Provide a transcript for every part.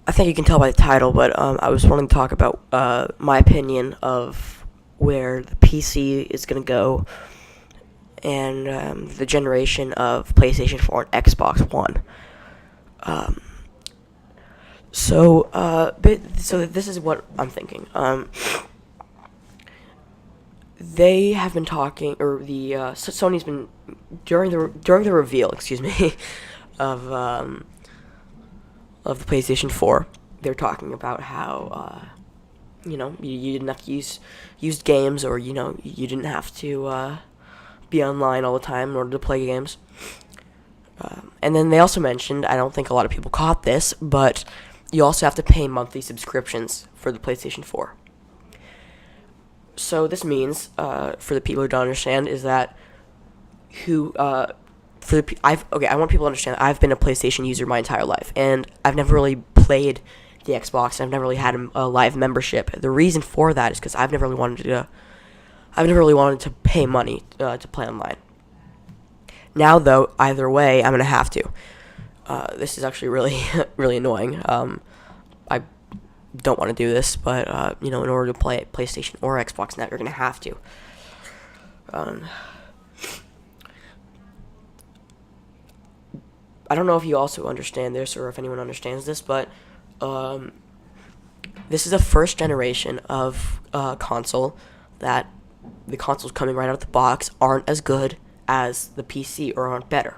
I think you can tell by the title, but I was wanting to talk about my opinion of where the PC is going to go and the generation of PlayStation 4 and Xbox One. Um, so this is what I'm thinking. They have been talking, or Sony's been during the reveal, excuse me, of um, of the PlayStation 4. They're talking about how you didn't have to use games, or you didn't have to be online all the time in order to play games. And then they also mentioned, I don't think a lot of people caught this, but you also have to pay monthly subscriptions for the PlayStation 4. So this means, for the people who don't understand, is that who for the I want people to understand that I've been a PlayStation user my entire life, and I've never really played the Xbox. I've never really had a live membership. The reason for that is because I've never really wanted to pay money to play online. Now, though, either way, I'm gonna have to. This is actually really really annoying. I don't want to do this, but in order to play PlayStation or Xbox now, you're gonna have to. Um, I don't know if you also understand this, or if anyone understands this, but um, this is the first generation of console that the consoles coming right out of the box aren't as good as the PC, or aren't better.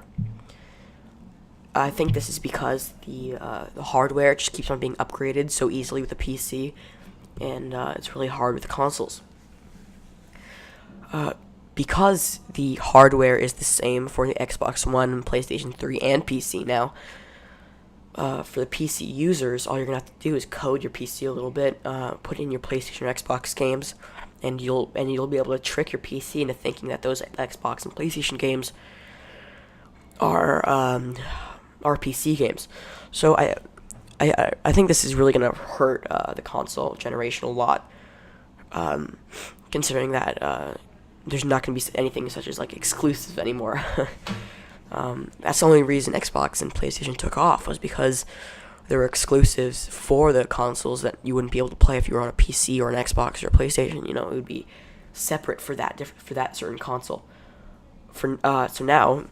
I think this is because the hardware just keeps on being upgraded so easily with the PC, and it's really hard with the consoles. Because the hardware is the same for the Xbox One, PlayStation 3, and PC now. For the PC users, all you're gonna have to do is code your PC a little bit, put in your PlayStation or Xbox games, and you'll be able to trick your PC into thinking that those Xbox and PlayStation games are PC games. So I think this is really gonna hurt the console generation a lot, considering that there's not gonna be anything such as like exclusive anymore. That's the only reason Xbox and PlayStation took off, was because there were exclusives for the consoles that you wouldn't be able to play if you were on a PC or an Xbox or a PlayStation. It would be separate for that certain console. So now,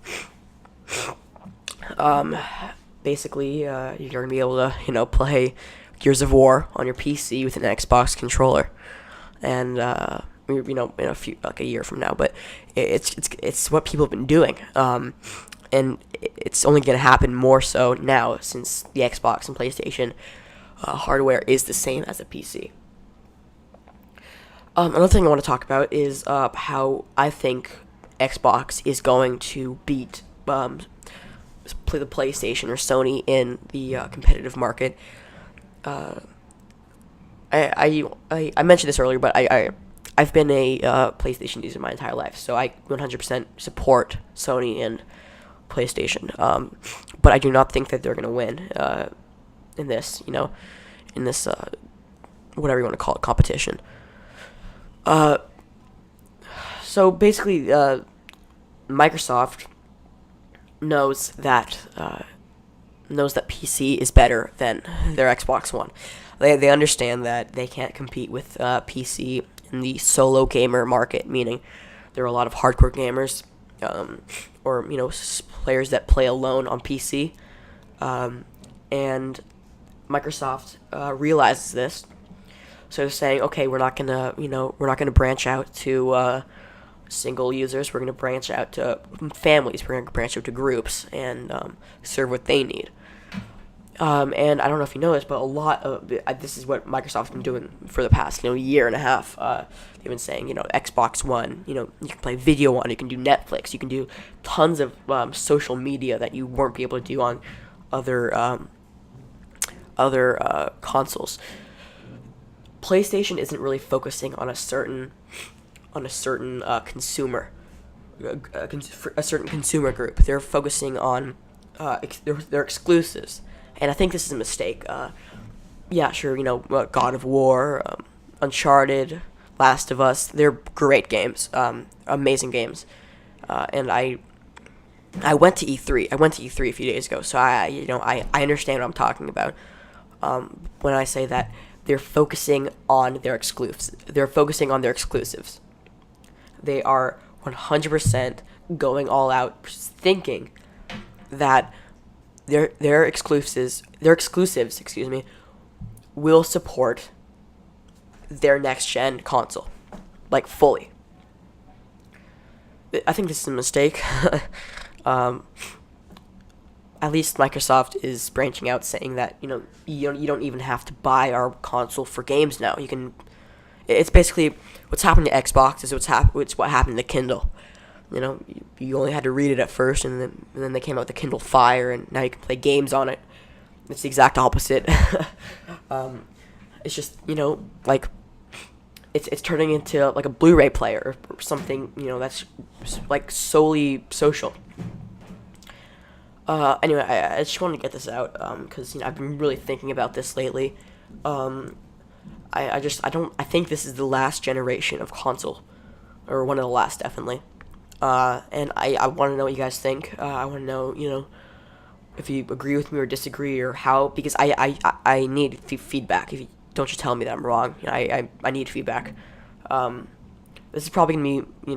basically, you're gonna be able to play Gears of War on your PC with an Xbox controller, and in a few, like a year from now. But it's what people have been doing. And it's only going to happen more so now, since the Xbox and PlayStation hardware is the same as a PC. Another thing I want to talk about is how I think Xbox is going to beat the PlayStation or Sony in the competitive market. I mentioned this earlier, but I've been a PlayStation user my entire life, so I 100% support Sony and PlayStation. But I do not think that they're going to win in this, whatever you want to call it, competition. So basically, Microsoft knows that PC is better than their Xbox One. They understand that they can't compete with PC in the solo gamer market, meaning there are a lot of hardcore gamers, or players that play alone on PC, and Microsoft realizes this, so they're saying, okay, we're not gonna branch out to single users. We're gonna branch out to families. We're gonna branch out to groups and serve what they need. And I don't know if you know this, but a lot of this is what Microsoft's been doing for the past year and a half. They've been saying Xbox One, you can play video on it, you can do Netflix, you can do tons of social media that you won't be able to do on other consoles. PlayStation isn't really focusing on a certain consumer, a certain consumer group. They're focusing on their exclusives. And I think this is a mistake. Yeah, sure, God of War, Uncharted, Last of Us, they're great games, amazing games. And I went to E3. I went to E3 a few days ago, so I understand what I'm talking about. when I say that they're focusing on their exclusives. They're focusing on their exclusives. They are 100% going all out, thinking that their exclusives, excuse me, will support their next gen console, like fully. I think this is a mistake. At least Microsoft is branching out, saying that you don't even have to buy our console for games now. You can. It's basically what's happened to Xbox is it's what happened to Kindle. You only had to read it at first, and then they came out with the Kindle Fire, and now you can play games on it. It's the exact opposite. It's just like it's turning into like a Blu-ray player or something. That's like solely social. Anyway, I just wanted to get this out because I've been really thinking about this lately. I think this is the last generation of console, or one of the last, definitely. And I want to know what you guys think. I want to know, if you agree with me or disagree, or how, because I need feedback. If you don't, just tell me that I'm wrong. I need feedback. This is probably gonna be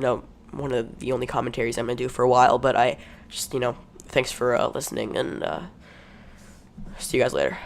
one of the only commentaries I'm gonna do for a while, but I just thanks for listening, and see you guys later.